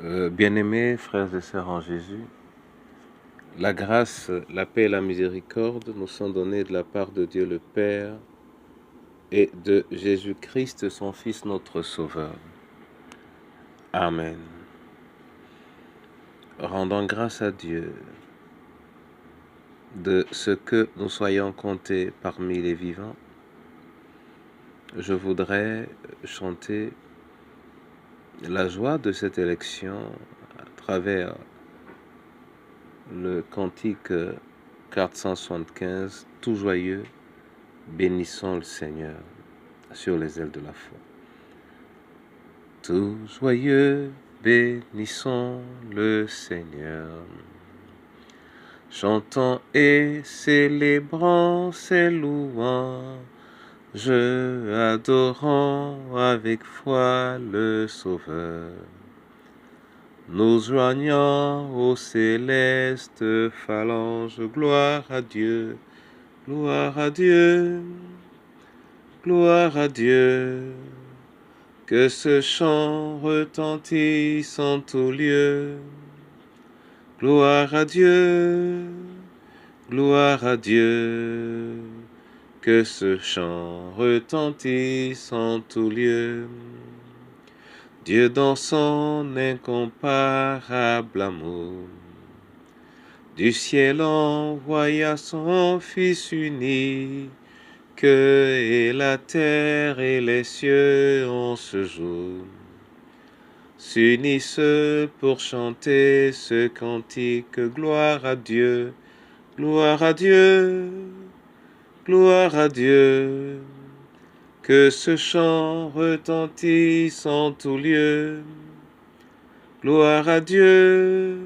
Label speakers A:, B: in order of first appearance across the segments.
A: Bien-aimés frères et sœurs en Jésus, la grâce, la paix et la miséricorde nous sont données de la part de Dieu le Père et de Jésus-Christ, son Fils, notre Sauveur. Amen. Rendons grâce à Dieu de ce que nous soyons comptés parmi les vivants. Je voudrais chanter la joie de cette élection à travers le cantique 475, tout joyeux, bénissons le Seigneur sur les ailes de la foi. Tout joyeux, bénissons le Seigneur. Chantons et célébrons ses louanges, adorons avec foi le Sauveur. Nous joignons aux célestes phalanges, gloire à Dieu, gloire à Dieu, gloire à Dieu. Que ce chant retentisse en tout lieu. Gloire à Dieu, gloire à Dieu. Que ce chant retentisse en tout lieu. Dieu dans son incomparable amour, du ciel envoya son Fils unique, et la terre et les cieux en ce jour s'unissent pour chanter ce cantique. Gloire à Dieu, gloire à Dieu, gloire à Dieu. Que ce chant retentisse en tout lieu. Gloire à Dieu,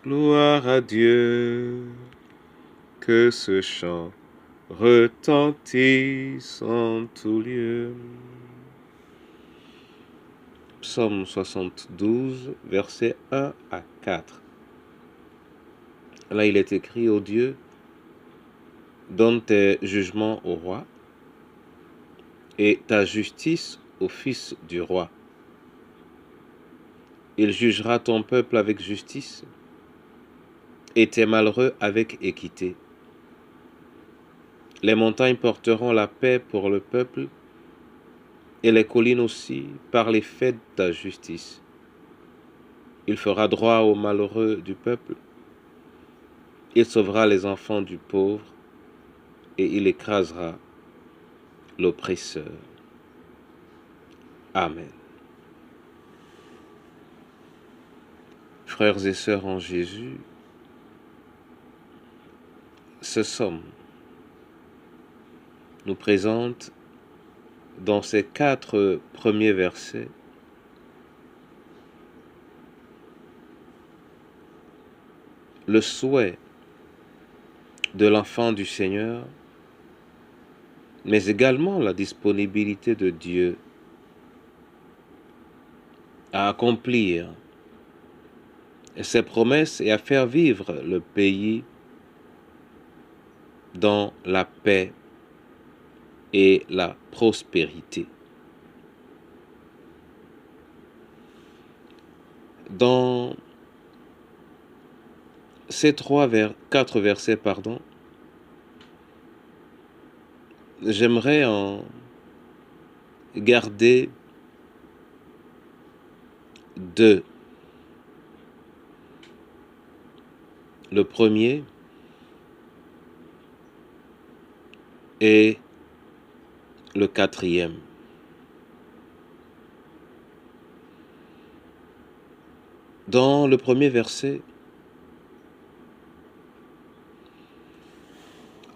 A: gloire à Dieu. Que ce chant retentisse en tout lieu. Psaume 72, versets 1 à 4. Là, il est écrit: ô Dieu, donne tes jugements au roi et ta justice au fils du roi. Il jugera ton peuple avec justice et tes malheureux avec équité. Les montagnes porteront la paix pour le peuple, et les collines aussi par les fêtes de ta justice. Il fera droit aux malheureux du peuple, il sauvera les enfants du pauvre, et il écrasera l'oppresseur. Amen. Frères et sœurs en Jésus, ce psaume nous présente dans ces 4 premiers versets le souhait de l'enfant du Seigneur, mais également la disponibilité de Dieu à accomplir ses promesses et à faire vivre le pays dans la paix et la prospérité. Dans ces 4 versets, j'aimerais en garder 2. Le premier et le 4e. Dans le premier verset,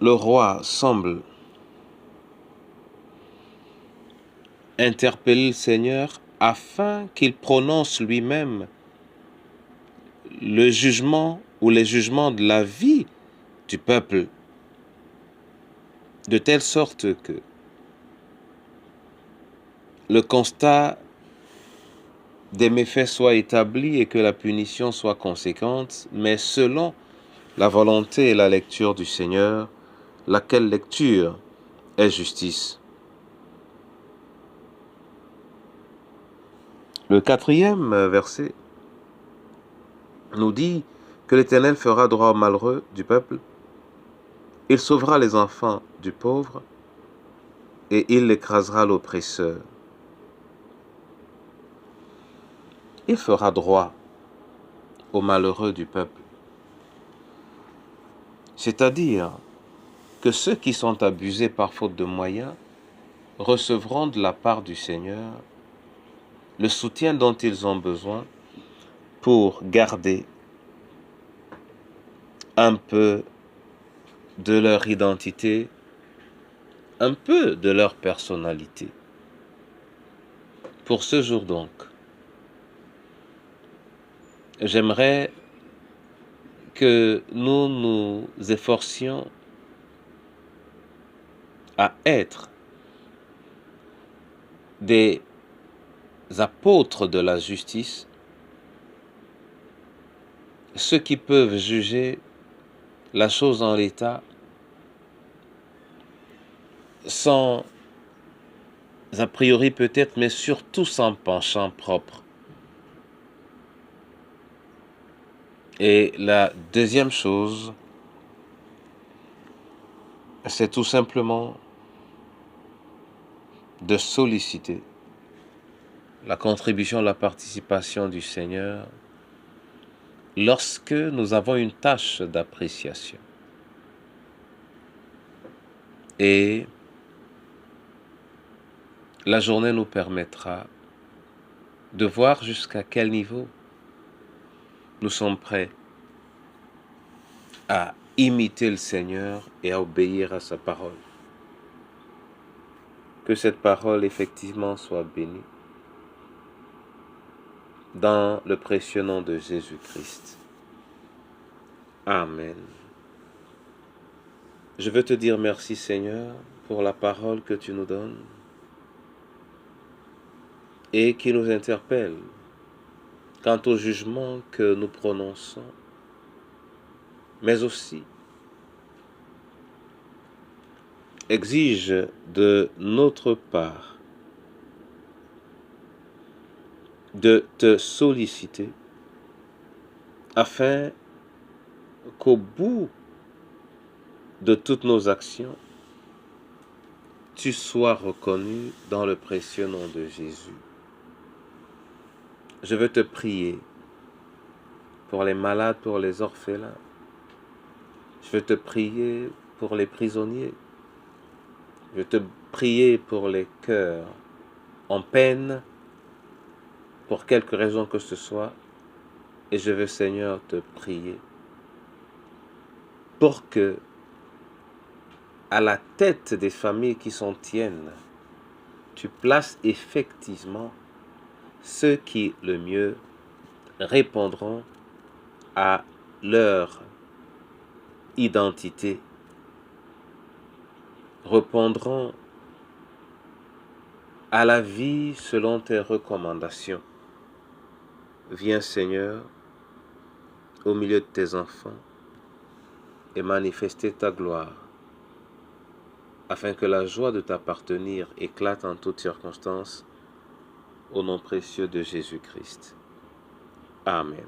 A: le roi semble interpeller le Seigneur afin qu'il prononce lui-même le jugement ou les jugements de la vie du peuple, de telle sorte que le constat des méfaits soit établi et que la punition soit conséquente, mais selon la volonté et la lecture du Seigneur, laquelle lecture est justice. Le 4e verset nous dit que l'Éternel fera droit aux malheureux du peuple, il sauvera les enfants du pauvre et il écrasera l'oppresseur. Il fera droit aux malheureux du peuple. C'est-à-dire que ceux qui sont abusés par faute de moyens recevront de la part du Seigneur le soutien dont ils ont besoin pour garder un peu de leur identité, un peu de leur personnalité. Pour ce jour donc, j'aimerais que nous nous efforcions à être des apôtres de la justice, ceux qui peuvent juger la chose en l'état sans a priori peut-être, mais surtout sans penchant propre. Et la deuxième chose, c'est tout simplement de solliciter la contribution, la participation du Seigneur lorsque nous avons une tâche d'appréciation. Et la journée nous permettra de voir jusqu'à quel niveau nous sommes prêts à imiter le Seigneur et à obéir à sa parole. Que cette parole effectivement soit bénie dans le précieux nom de Jésus-Christ. Amen. Je veux te dire merci Seigneur pour la parole que tu nous donnes et qui nous interpelle quant au jugement que nous prononçons, mais aussi exige de notre part de te solliciter afin qu'au bout de toutes nos actions, tu sois reconnu dans le précieux nom de Jésus. Je veux te prier pour les malades, pour les orphelins. Je veux te prier pour les prisonniers. Je veux te prier pour les cœurs en peine, pour quelque raison que ce soit. Et je veux, Seigneur, te prier pour que, à la tête des familles qui sont tiennes, tu places effectivement ceux qui, le mieux, répondront à leur identité, répondront à la vie selon tes recommandations. Viens, Seigneur, au milieu de tes enfants et manifester ta gloire, afin que la joie de t'appartenir éclate en toutes circonstances, au nom précieux de Jésus-Christ. Amen.